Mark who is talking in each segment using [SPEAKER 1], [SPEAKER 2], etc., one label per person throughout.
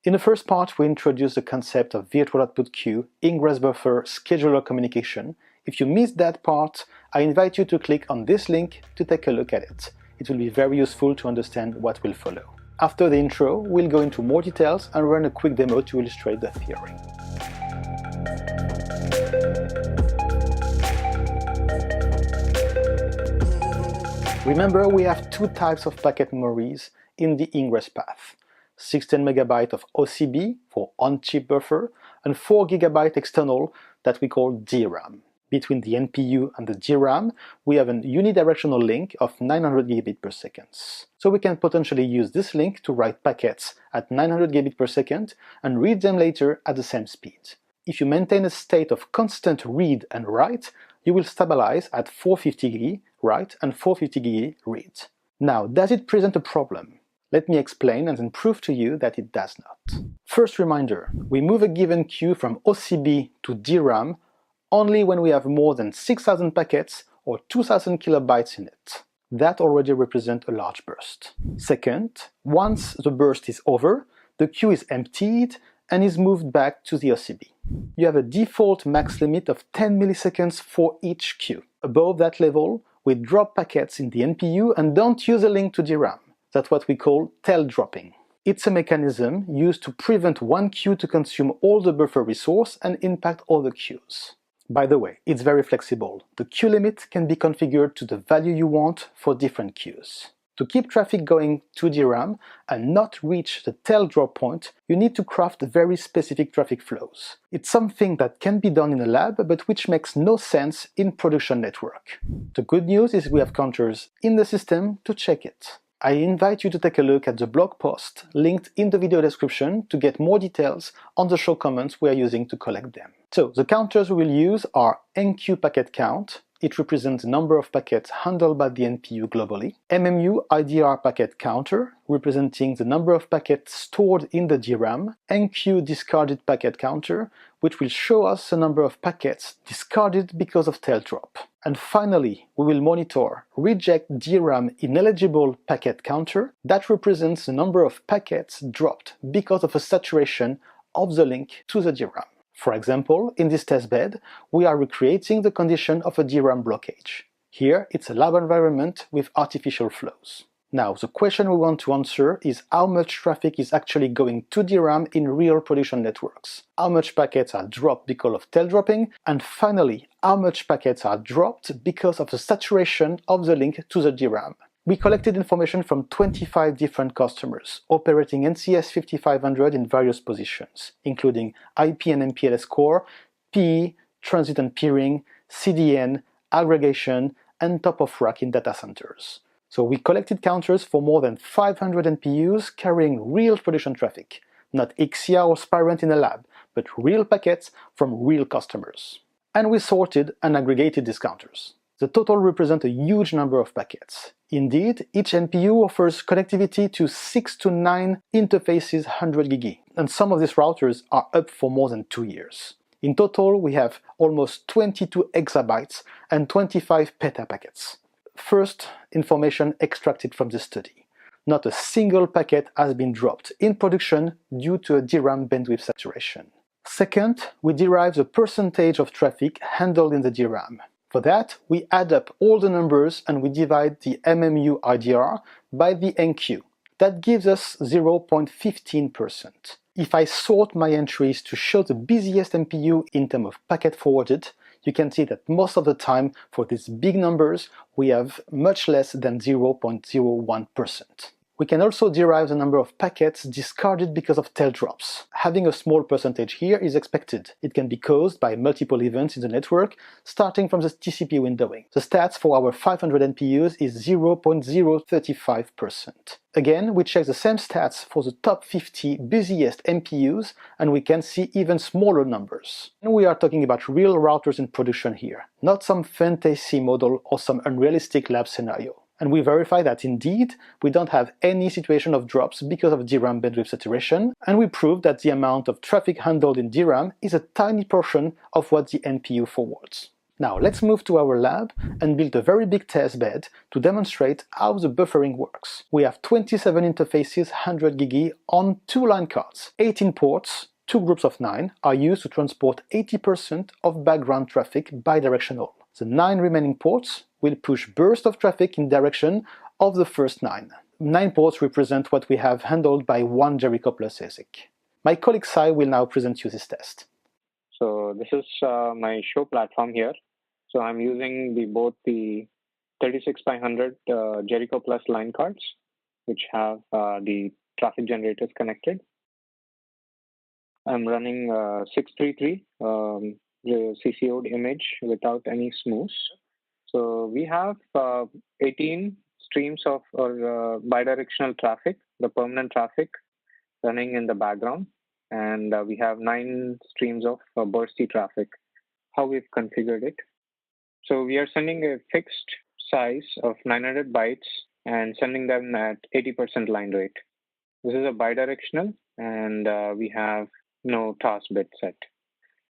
[SPEAKER 1] In the first part, we introduced the concept of virtual output queue, ingress buffer, scheduler communication. If you missed that part, I invite you to click on this link to take a look at it. It will be very useful to understand what will follow. After the intro, we'll go into more details and run a quick demo to illustrate the theory. Remember, we have two types of packet memories in the ingress path. 16 MB of OCB for on-chip buffer and 4 GB external that we call DRAM. Between the NPU and the DRAM, we have a unidirectional link of 900 gigabit per second. So we can potentially use this link to write packets at 900 gigabit per second and read them later at the same speed. If you maintain a state of constant read and write, you will stabilize at 450 GB write and 450 GB read. Now, does it present a problem? Let me explain and then prove to you that it does not. First reminder, we move a given queue from OCB to DRAM only when we have more than 6,000 packets or 2,000 kilobytes in it. That already represents a large burst. Second, once the burst is over, the queue is emptied and is moved back to the OCB. You have a default max limit of 10 milliseconds for each queue. Above that level, we drop packets in the NPU and don't use a link to DRAM. That's what we call taildropping. It's a mechanism used to prevent one queue to consume all the buffer resource and impact other queues. By the way, it's very flexible. The queue limit can be configured to the value you want for different queues. To keep traffic going to DRAM and not reach the taildrop point, you need to craft very specific traffic flows. It's something that can be done in a lab, but which makes no sense in production network. The good news is we have counters in the system to check it. I invite you to take a look at the blog post linked in the video description to get more details on the show comments we are using to collect them. So, the counters we will use are enqueue packet count. It represents the number of packets handled by the NPU globally. MMU IDR packet counter, representing the number of packets stored in the DRAM. enqueue discarded packet counter, which will show us the number of packets discarded because of taildrop. And finally, we will monitor reject DRAM ineligible packet counter. That represents the number of packets dropped because of a saturation of the link to the DRAM. For example, in this testbed, we are recreating the condition of a DRAM blockage. Here, it's a lab environment with artificial flows. Now, the question we want to answer is how much traffic is actually going to DRAM in real production networks, how much packets are dropped because of taildropping, and finally, how much packets are dropped because of the saturation of the link to the DRAM. We collected information from 25 different customers operating NCS 5500 in various positions, including IP and MPLS core, PE, transit and peering, CDN, aggregation, and top-of-rack in data centers. So we collected counters for more than 500 NPUs carrying real production traffic, not XCR or Spirent in a lab, but real packets from real customers. And we sorted and aggregated these counters. The total represents a huge number of packets. Indeed, each NPU offers connectivity to 6 to 9 interfaces 100 GB, and some of these routers are up for more than 2 years. In total, we have almost 22 exabytes and 25 petapackets. First, information extracted from the study. Not a single packet has been dropped in production due to a DRAM bandwidth saturation. Second, we derive the percentage of traffic handled in the DRAM. For that, we add up all the numbers and we divide the MMU IDR by the enqueue. That gives us 0.15%. If I sort my entries to show the busiest NPU in terms of packet forwarded, you can see that most of the time for these big numbers we have much less than 0.01%. We can also derive the number of packets discarded because of taildrops. Having a small percentage here is expected. It can be caused by multiple events in the network, starting from the TCP windowing. The stats for our 500 NPUs is 0.035%. Again, we check the same stats for the top 50 busiest NPUs, and we can see even smaller numbers. And we are talking about real routers in production here, not some fantasy model or some unrealistic lab scenario. And we verify that indeed we don't have any situation of drops because of DRAM bandwidth saturation, and we prove that the amount of traffic handled in DRAM is a tiny portion of what the NPU forwards. Now let's move to our lab and build a very big test bed to demonstrate how the buffering works. We have 27 interfaces 100 gig on 2 line cards. 18 ports, 2 groups of 9, are used to transport 80% of background traffic bidirectional. The 9 remaining ports will push bursts of traffic in direction of the first 9. 9 ports represent what we have handled by one Jericho Plus ASIC. My colleague Sai will now present you this test.
[SPEAKER 2] So this is my show platform here. So I'm using both the 36 by 100 Jericho Plus line cards, which have the traffic generators connected. I'm running 633 the CCO'd image without any smooths. So we have 18 streams of bidirectional traffic, the permanent traffic running in the background, and we have 9 streams of bursty traffic. How we've configured it. So we are sending a fixed size of 900 bytes and sending them at 80% line rate. This is a bidirectional, and we have no task bit set.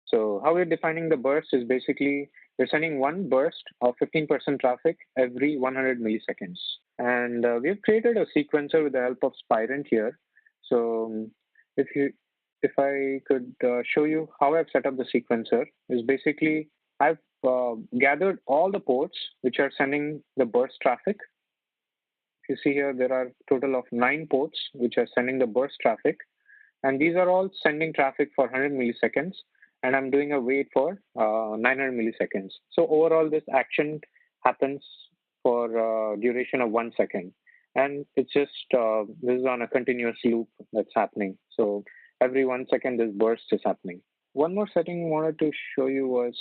[SPEAKER 2] So how we're defining the burst is basically we're sending one burst of 15% traffic every 100 milliseconds. And we've created a sequencer with the help of Spirent here. So if I could show you how I've set up the sequencer, is basically I've gathered all the ports which are sending the burst traffic. If you see here, there are a total of 9 ports which are sending the burst traffic. And these are all sending traffic for 100 milliseconds. And I'm doing a wait for 900 milliseconds. So overall, this action happens for duration of 1 second. And it's just, this is on a continuous loop that's happening. So every 1 second, this burst is happening. One more setting I wanted to show you was,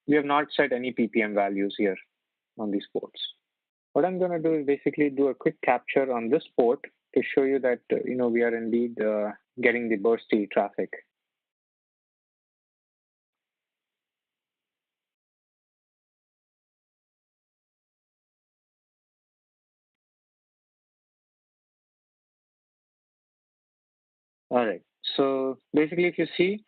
[SPEAKER 2] we have not set any PPM values here on these ports. What I'm going to do is basically do a quick capture on this port to show you that, we are indeed getting the bursty traffic. All right. So basically, if you see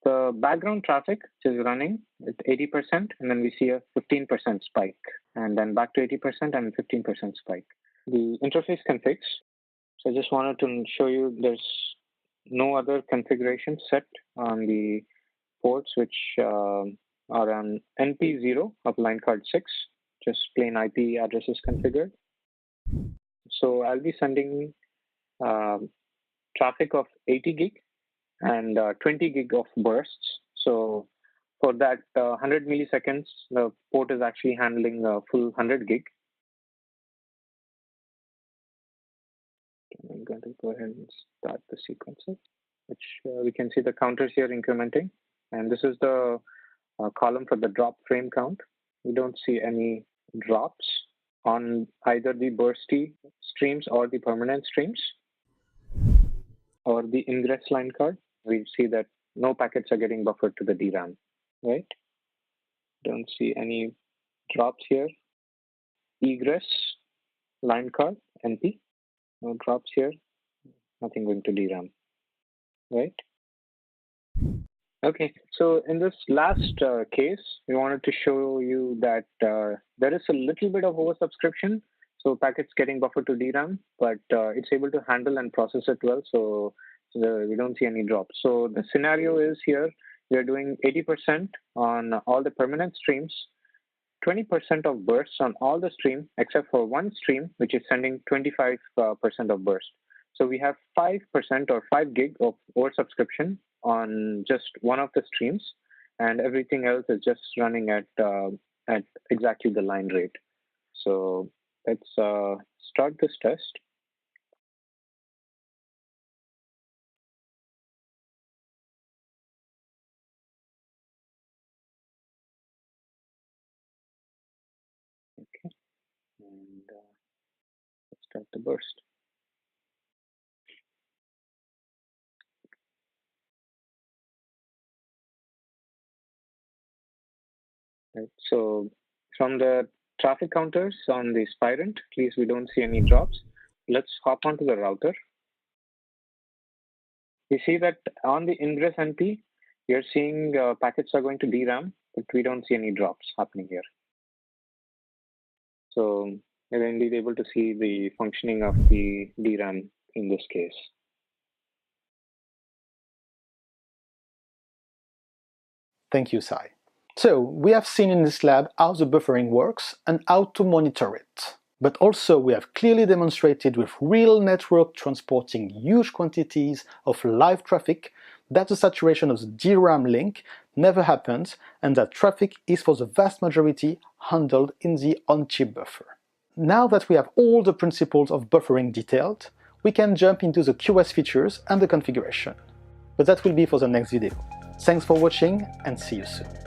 [SPEAKER 2] the background traffic, which is running at 80%, and then we see a 15% spike, and then back to 80% and 15% spike. The interface configs. So I just wanted to show you there's no other configuration set on the ports which are on NP0 of line card 6, just plain IP addresses configured. So I'll be sending traffic of 80 gig and 20 gig of bursts. So for that 100 milliseconds, the port is actually handling full 100 gig. I'm going to go ahead and start the sequencer, which we can see the counters here incrementing. And this is the column for the drop frame count. We don't see any drops on either the bursty streams or the permanent streams or the ingress line card. We see that no packets are getting buffered to the DRAM, right? Don't see any drops here. Egress line card, NP, no drops here, nothing going to DRAM, right? Okay, so in this last case, we wanted to show you that there is a little bit of oversubscription. So packets getting buffered to DRAM, but it's able to handle and process it well. So we don't see any drops. So the scenario is here, we are doing 80% on all the permanent streams, 20% of bursts on all the stream, except for one stream, which is sending 25% of burst. So we have 5% or 5 gig of oversubscription on just one of the streams, and everything else is just running at exactly the line rate. So let's start this test. Okay, and let's start the burst. Right. So from the traffic counters on the Spirent, at least we don't see any drops. Let's hop onto the router. We see that on the ingress NP, we are seeing packets are going to DRAM, but we don't see any drops happening here. So we're indeed able to see the functioning of the DRAM in this case.
[SPEAKER 1] Thank you, Sai. So we have seen in this lab how the buffering works and how to monitor it. But also we have clearly demonstrated with real network transporting huge quantities of live traffic that the saturation of the DRAM link never happens and that traffic is for the vast majority handled in the on-chip buffer. Now that we have all the principles of buffering detailed, we can jump into the QoS features and the configuration. But that will be for the next video. Thanks for watching and see you soon.